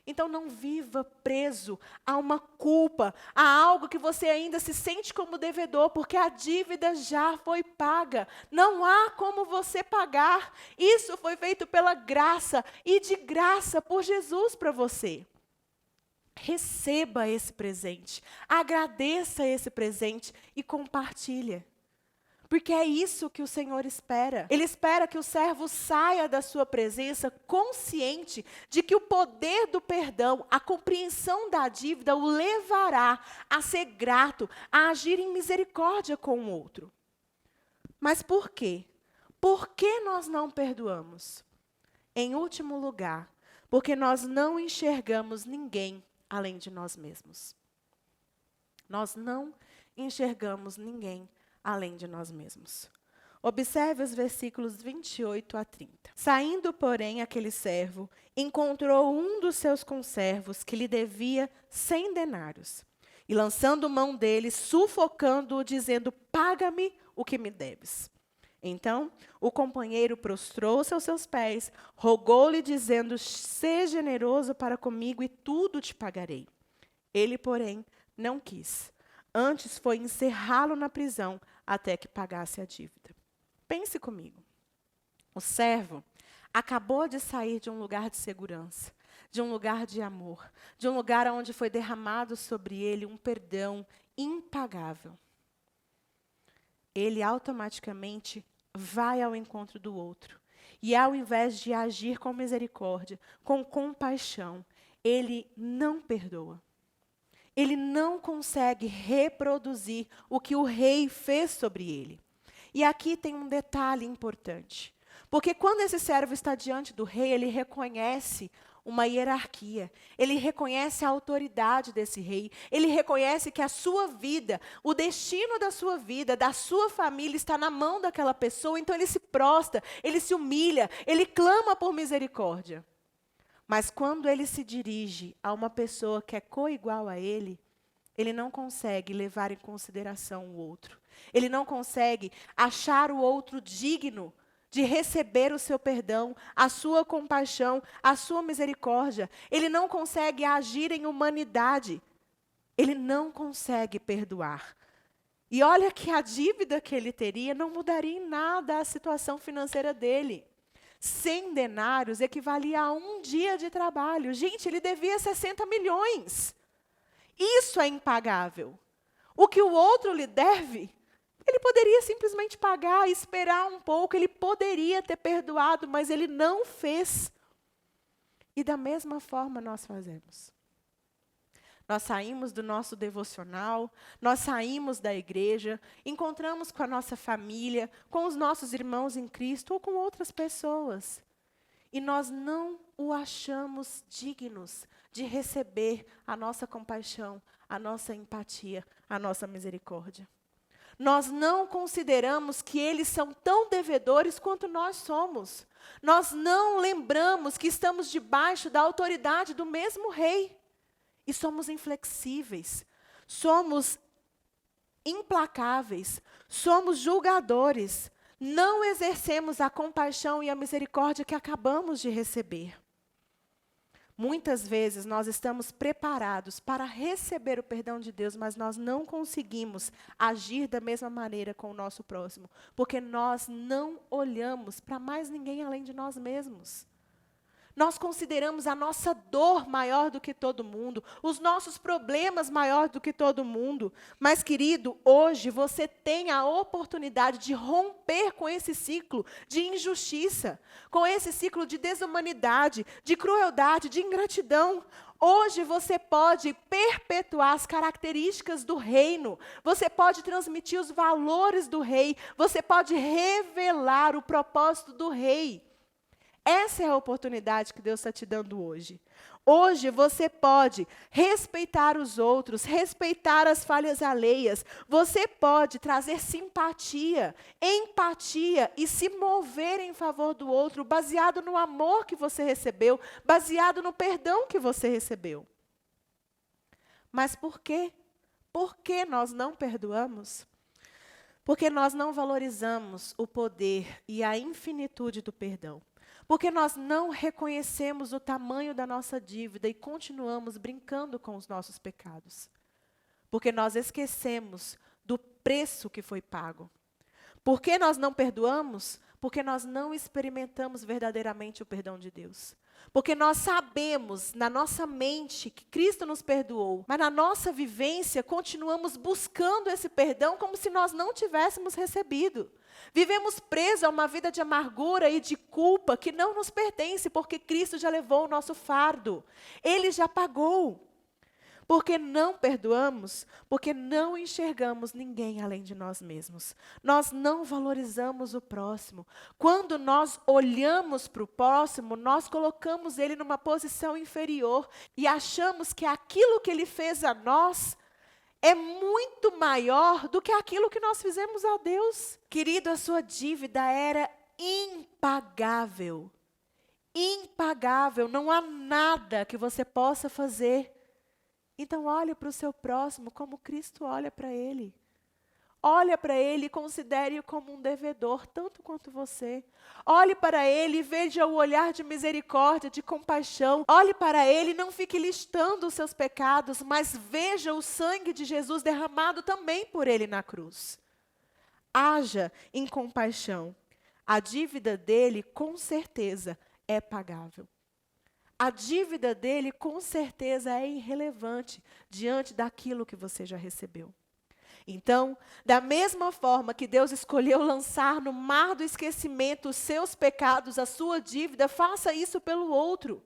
S1: Então não viva preso a uma culpa, a algo que você ainda se sente como devedor, porque a dívida já foi paga. Não há como você pagar. Isso foi feito pela graça e de graça por Jesus para você. Receba esse presente, agradeça esse presente e compartilhe. Porque é isso que o Senhor espera. Ele espera que o servo saia da sua presença consciente de que o poder do perdão, a compreensão da dívida o levará a ser grato, a agir em misericórdia com o outro. Mas por quê? Por que nós não perdoamos? Em último lugar, porque nós não enxergamos ninguém além de nós mesmos. Nós não enxergamos ninguém além de nós mesmos. Observe os versículos 28 a 30. Saindo, porém, aquele servo, encontrou um dos seus conservos que lhe devia 100 denários. E lançando mão dele, sufocando-o, dizendo, paga-me o que me deves. Então, o companheiro prostrou-se aos seus pés, rogou-lhe, dizendo, seja generoso para comigo e tudo te pagarei. Ele, porém, não quis. Antes foi encerrá-lo na prisão até que pagasse a dívida. Pense comigo. O servo acabou de sair de um lugar de segurança, de um lugar de amor, de um lugar onde foi derramado sobre ele um perdão impagável. Ele automaticamente vai ao encontro do outro. E ao invés de agir com misericórdia, com compaixão, ele não perdoa. Ele não consegue reproduzir o que o rei fez sobre ele. E aqui tem um detalhe importante. Porque quando esse servo está diante do rei, ele reconhece uma hierarquia. Ele reconhece a autoridade desse rei. Ele reconhece que a sua vida, o destino da sua vida, da sua família está na mão daquela pessoa. Então ele se prostra, ele se humilha, ele clama por misericórdia. Mas quando ele se dirige a uma pessoa que é coigual a ele não consegue levar em consideração o outro. Ele não consegue achar o outro digno de receber o seu perdão, a sua compaixão, a sua misericórdia. Ele não consegue agir em humanidade. Ele não consegue perdoar. E olha que a dívida que ele teria não mudaria em nada a situação financeira dele. 100 denários equivalia a um dia de trabalho. Gente, ele devia 60 milhões. Isso é impagável. O que o outro lhe deve, ele poderia simplesmente pagar, esperar um pouco, ele poderia ter perdoado, mas ele não fez. E da mesma forma nós fazemos. Nós saímos do nosso devocional, nós saímos da igreja, encontramos com a nossa família, com os nossos irmãos em Cristo ou com outras pessoas. E nós não o achamos dignos de receber a nossa compaixão, a nossa empatia, a nossa misericórdia. Nós não consideramos que eles são tão devedores quanto nós somos. Nós não lembramos que estamos debaixo da autoridade do mesmo rei. E somos inflexíveis, somos implacáveis, somos julgadores. Não exercemos a compaixão e a misericórdia que acabamos de receber. Muitas vezes nós estamos preparados para receber o perdão de Deus, mas nós não conseguimos agir da mesma maneira com o nosso próximo, porque nós não olhamos para mais ninguém além de nós mesmos. Nós consideramos a nossa dor maior do que todo mundo, os nossos problemas maior do que todo mundo. Mas, querido, hoje você tem a oportunidade de romper com esse ciclo de injustiça, com esse ciclo de desumanidade, de crueldade, de ingratidão. Hoje você pode perpetuar as características do reino, você pode transmitir os valores do rei, você pode revelar o propósito do rei. Essa é a oportunidade que Deus está te dando hoje. Hoje você pode respeitar os outros, respeitar as falhas alheias. Você pode trazer simpatia, empatia e se mover em favor do outro, baseado no amor que você recebeu, baseado no perdão que você recebeu. Mas por quê? Por que nós não perdoamos? Porque nós não valorizamos o poder e a infinitude do perdão. Porque nós não reconhecemos o tamanho da nossa dívida e continuamos brincando com os nossos pecados. Porque nós esquecemos do preço que foi pago. Por que nós não perdoamos? Porque nós não experimentamos verdadeiramente o perdão de Deus. Porque nós sabemos na nossa mente que Cristo nos perdoou, mas na nossa vivência continuamos buscando esse perdão como se nós não tivéssemos recebido. Vivemos presos a uma vida de amargura e de culpa que não nos pertence, porque Cristo já levou o nosso fardo. Ele já pagou. Porque não perdoamos, porque não enxergamos ninguém além de nós mesmos. Nós não valorizamos o próximo. Quando nós olhamos para o próximo, nós colocamos ele numa posição inferior e achamos que aquilo que ele fez a nós é muito maior do que aquilo que nós fizemos a Deus. Querido, a sua dívida era impagável. Impagável. Não há nada que você possa fazer. Então olhe para o seu próximo como Cristo olha para ele. Olhe para ele e considere-o como um devedor, tanto quanto você. Olhe para ele e veja o olhar de misericórdia, de compaixão. Olhe para ele e não fique listando os seus pecados, mas veja o sangue de Jesus derramado também por ele na cruz. Haja em compaixão. A dívida dele, com certeza, é pagável. A dívida dele, com certeza, é irrelevante diante daquilo que você já recebeu. Então, da mesma forma que Deus escolheu lançar no mar do esquecimento os seus pecados, a sua dívida, faça isso pelo outro.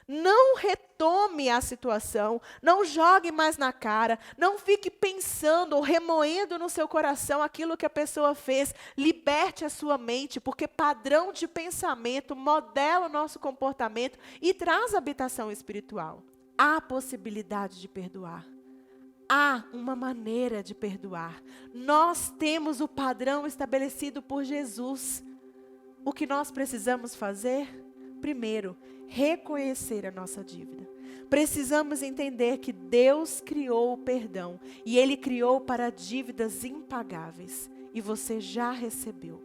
S1: Não retome a situação, não jogue mais na cara, não fique pensando ou remoendo no seu coração aquilo que a pessoa fez. Liberte a sua mente, porque padrão de pensamento modela o nosso comportamento e traz habitação espiritual. Há possibilidade de perdoar. Há uma maneira de perdoar. Nós temos o padrão estabelecido por Jesus. O que nós precisamos fazer? Primeiro, reconhecer a nossa dívida. Precisamos entender que Deus criou o perdão e Ele criou para dívidas impagáveis. E você já recebeu.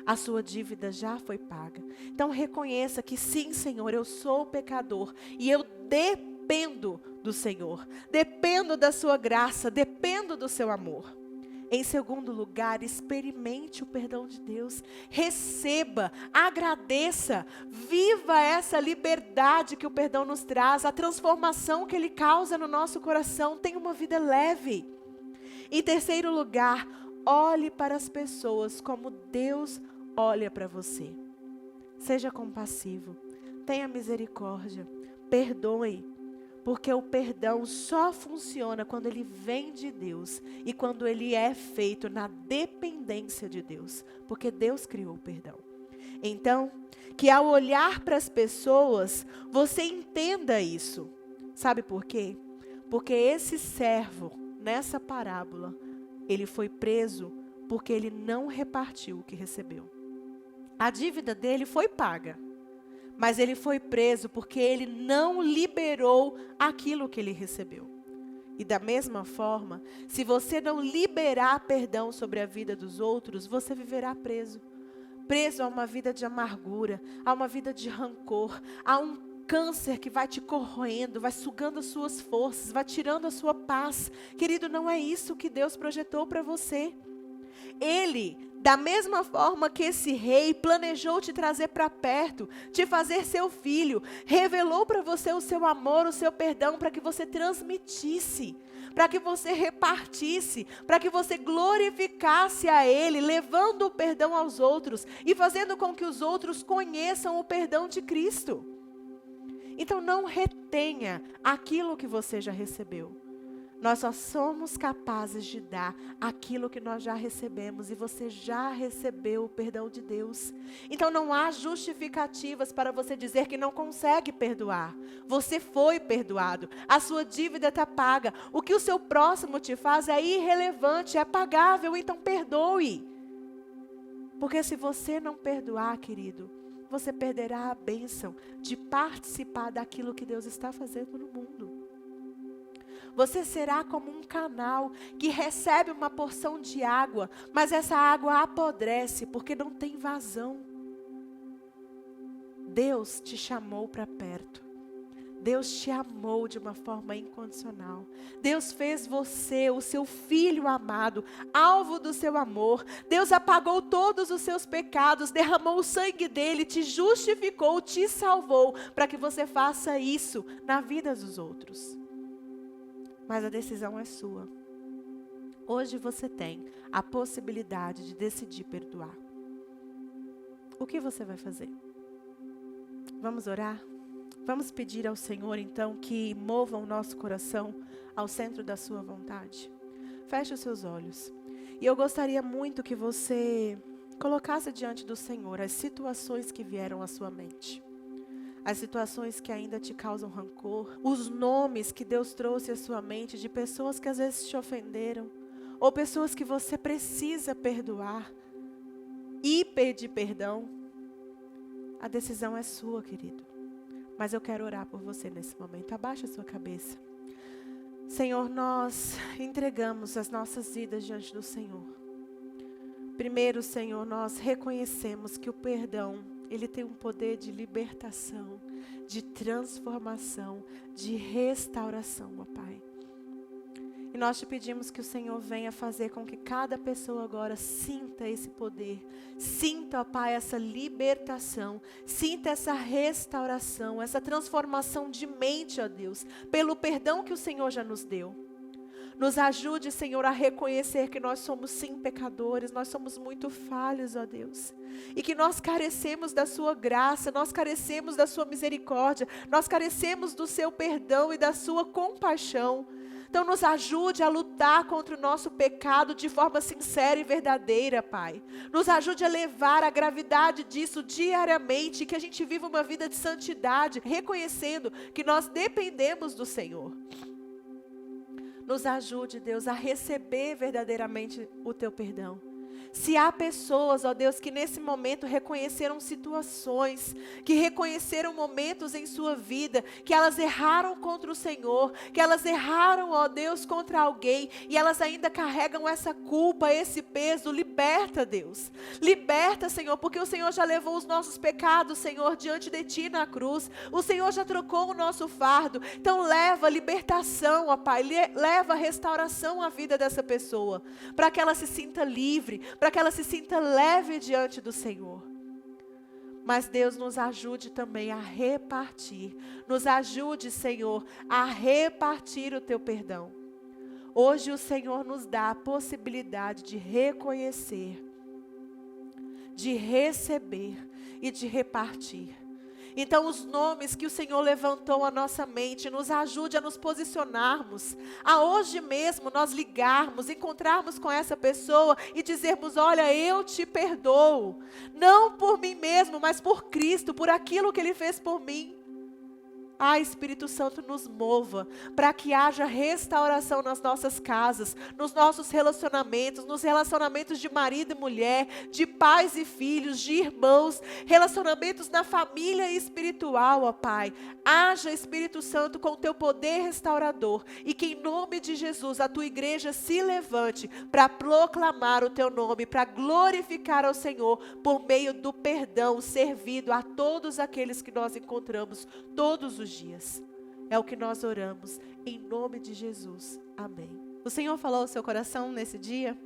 S1: A sua dívida já foi paga. Então reconheça que sim, Senhor, eu sou pecador e eu dependo do Senhor. Dependo da sua graça, dependo do seu amor. Em segundo lugar, experimente o perdão de Deus. Receba, agradeça, viva essa liberdade que o perdão nos traz, a transformação que ele causa no nosso coração. Tenha uma vida leve. Em terceiro lugar, olhe para as pessoas como Deus olha para você. Seja compassivo, tenha misericórdia, perdoe. Porque o perdão só funciona quando ele vem de Deus e quando ele é feito na dependência de Deus. Porque Deus criou o perdão. Então, que ao olhar para as pessoas, você entenda isso. Sabe por quê? Porque esse servo, nessa parábola, ele foi preso porque ele não repartiu o que recebeu. A dívida dele foi paga. Mas ele foi preso porque ele não liberou aquilo que ele recebeu. E da mesma forma, se você não liberar perdão sobre a vida dos outros, você viverá preso. Preso a uma vida de amargura, a uma vida de rancor, a um câncer que vai te corroendo, vai sugando as suas forças, vai tirando a sua paz. Querido, não é isso que Deus projetou para você. Ele, da mesma forma que esse rei planejou te trazer para perto, te fazer seu filho, revelou para você o seu amor, o seu perdão, para que você transmitisse, para que você repartisse, para que você glorificasse a Ele, levando o perdão aos outros e fazendo com que os outros conheçam o perdão de Cristo. Então não retenha aquilo que você já recebeu. Nós só somos capazes de dar aquilo que nós já recebemos, e você já recebeu o perdão de Deus. Então não há justificativas para você dizer que não consegue perdoar. Você foi perdoado, a sua dívida está paga. O que o seu próximo te faz é irrelevante, é pagável, então perdoe. Porque se você não perdoar, querido, você perderá a bênção de participar daquilo que Deus está fazendo no mundo. Você será como um canal que recebe uma porção de água, mas essa água apodrece porque não tem vazão. Deus te chamou para perto. Deus te amou de uma forma incondicional. Deus fez você, o seu filho amado, alvo do seu amor. Deus apagou todos os seus pecados, derramou o sangue dele, te justificou, te salvou, para que você faça isso na vida dos outros. Mas a decisão é sua. Hoje você tem a possibilidade de decidir perdoar. O que você vai fazer? Vamos orar? Vamos pedir ao Senhor então que mova o nosso coração ao centro da sua vontade. Feche os seus olhos. E eu gostaria muito que você colocasse diante do Senhor as situações que vieram à sua mente. As situações que ainda te causam rancor, os nomes que Deus trouxe à sua mente de pessoas que às vezes te ofenderam, ou pessoas que você precisa perdoar e pedir perdão. A decisão é sua, querido. Mas eu quero orar por você nesse momento. Abaixa a sua cabeça. Senhor, nós entregamos as nossas vidas diante do Senhor. Primeiro, Senhor, nós reconhecemos que o perdão, ele tem um poder de libertação, de transformação, de restauração, ó Pai. E nós te pedimos que o Senhor venha fazer com que cada pessoa agora sinta esse poder. Sinta, ó Pai, essa libertação. Sinta essa restauração, essa transformação de mente, ó Deus, pelo perdão que o Senhor já nos deu. Nos ajude, Senhor, a reconhecer que nós somos sim pecadores, nós somos muito falhos, ó Deus. E que nós carecemos da sua graça, nós carecemos da sua misericórdia, nós carecemos do seu perdão e da sua compaixão. Então nos ajude a lutar contra o nosso pecado de forma sincera e verdadeira, Pai. Nos ajude a levar a gravidade disso diariamente, que a gente viva uma vida de santidade, reconhecendo que nós dependemos do Senhor. Nos ajude, Deus, a receber verdadeiramente o teu perdão. Se há pessoas, ó Deus, que nesse momento reconheceram situações, que reconheceram momentos em sua vida, que elas erraram contra o Senhor, que elas erraram, ó Deus, contra alguém, e elas ainda carregam essa culpa, esse peso, liberta, Deus. Liberta, Senhor, porque o Senhor já levou os nossos pecados, Senhor, diante de Ti na cruz. O Senhor já trocou o nosso fardo. Então leva libertação, ó Pai, leva restauração à vida dessa pessoa, para que ela se sinta livre, para que ela se sinta leve diante do Senhor. Mas Deus, nos ajude também a repartir. Nos ajude, Senhor, a repartir o teu perdão. Hoje o Senhor nos dá a possibilidade de reconhecer, de receber e de repartir. Então os nomes que o Senhor levantou à nossa mente, nos ajude a nos posicionarmos, a hoje mesmo nós ligarmos, encontrarmos com essa pessoa e dizermos: olha, eu te perdoo, não por mim mesmo, mas por Cristo, por aquilo que Ele fez por mim. Ah, Espírito Santo, nos mova para que haja restauração nas nossas casas, nos nossos relacionamentos, nos relacionamentos de marido e mulher, de pais e filhos, de irmãos, relacionamentos na família espiritual, ó Pai. Haja, Espírito Santo, com o teu poder restaurador, e que em nome de Jesus a tua igreja se levante para proclamar o teu nome, para glorificar ao Senhor por meio do perdão servido a todos aqueles que nós encontramos todos os dias. É o que nós oramos em nome de Jesus. Amém. O Senhor falou ao seu coração nesse dia?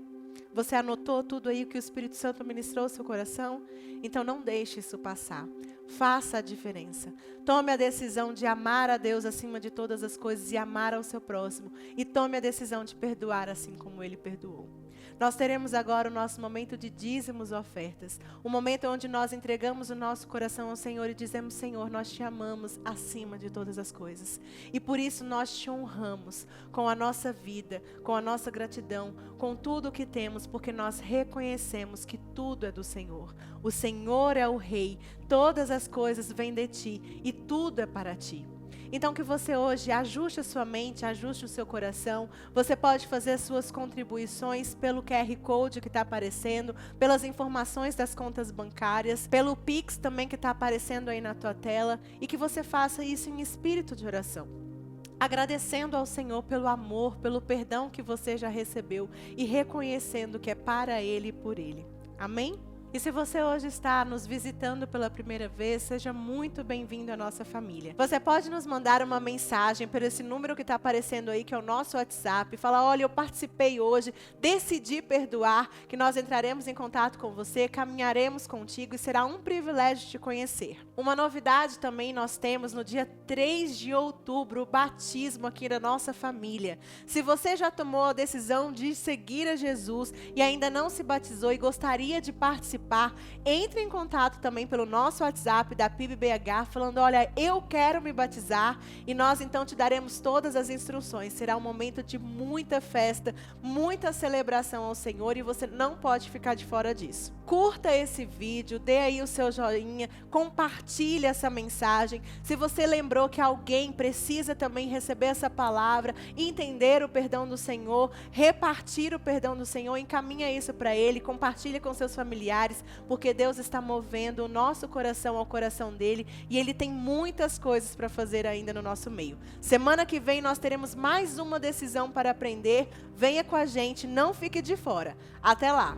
S1: Você anotou tudo aí que o Espírito Santo ministrou ao seu coração? Então não deixe isso passar. Faça a diferença. Tome a decisão de amar a Deus acima de todas as coisas e amar ao seu próximo. E tome a decisão de perdoar assim como Ele perdoou. Nós teremos agora o nosso momento de dízimos e ofertas. O momento onde nós entregamos o nosso coração ao Senhor e dizemos: Senhor, nós te amamos acima de todas as coisas. E por isso nós te honramos com a nossa vida, com a nossa gratidão, com tudo o que temos, porque nós reconhecemos que tudo é do Senhor. O Senhor é o Rei, todas as coisas vêm de ti e tudo é para ti. Então que você hoje ajuste a sua mente, ajuste o seu coração. Você pode fazer as suas contribuições pelo QR Code que está aparecendo, pelas informações das contas bancárias, pelo Pix também que está aparecendo aí na tua tela, e que você faça isso em espírito de oração, agradecendo ao Senhor pelo amor, pelo perdão que você já recebeu e reconhecendo que é para Ele e por Ele. Amém? E se você hoje está nos visitando pela primeira vez, seja muito bem-vindo à nossa família. Você pode nos mandar uma mensagem por esse número que está aparecendo aí, que é o nosso WhatsApp. Fala: olha, eu participei hoje, decidi perdoar, que nós entraremos em contato com você, caminharemos contigo e será um privilégio te conhecer. Uma novidade também nós temos no dia 3 de outubro, o batismo aqui da nossa família. Se você já tomou a decisão de seguir a Jesus e ainda não se batizou e gostaria de participar, entre em contato também pelo nosso WhatsApp da PIB-BH, falando: olha, eu quero me batizar, e nós então te daremos todas as instruções. Será um momento de muita festa, muita celebração ao Senhor, e você não pode ficar de fora disso. Curta esse vídeo, dê aí o seu joinha, compartilhe essa mensagem. Se você lembrou que alguém precisa também receber essa palavra, entender o perdão do Senhor, repartir o perdão do Senhor, encaminha isso para ele, compartilhe com seus familiares, porque Deus está movendo o nosso coração ao coração dele, e ele tem muitas coisas para fazer ainda no nosso meio. Semana que vem nós teremos mais uma decisão para aprender. Venha com a gente, não fique de fora. Até lá!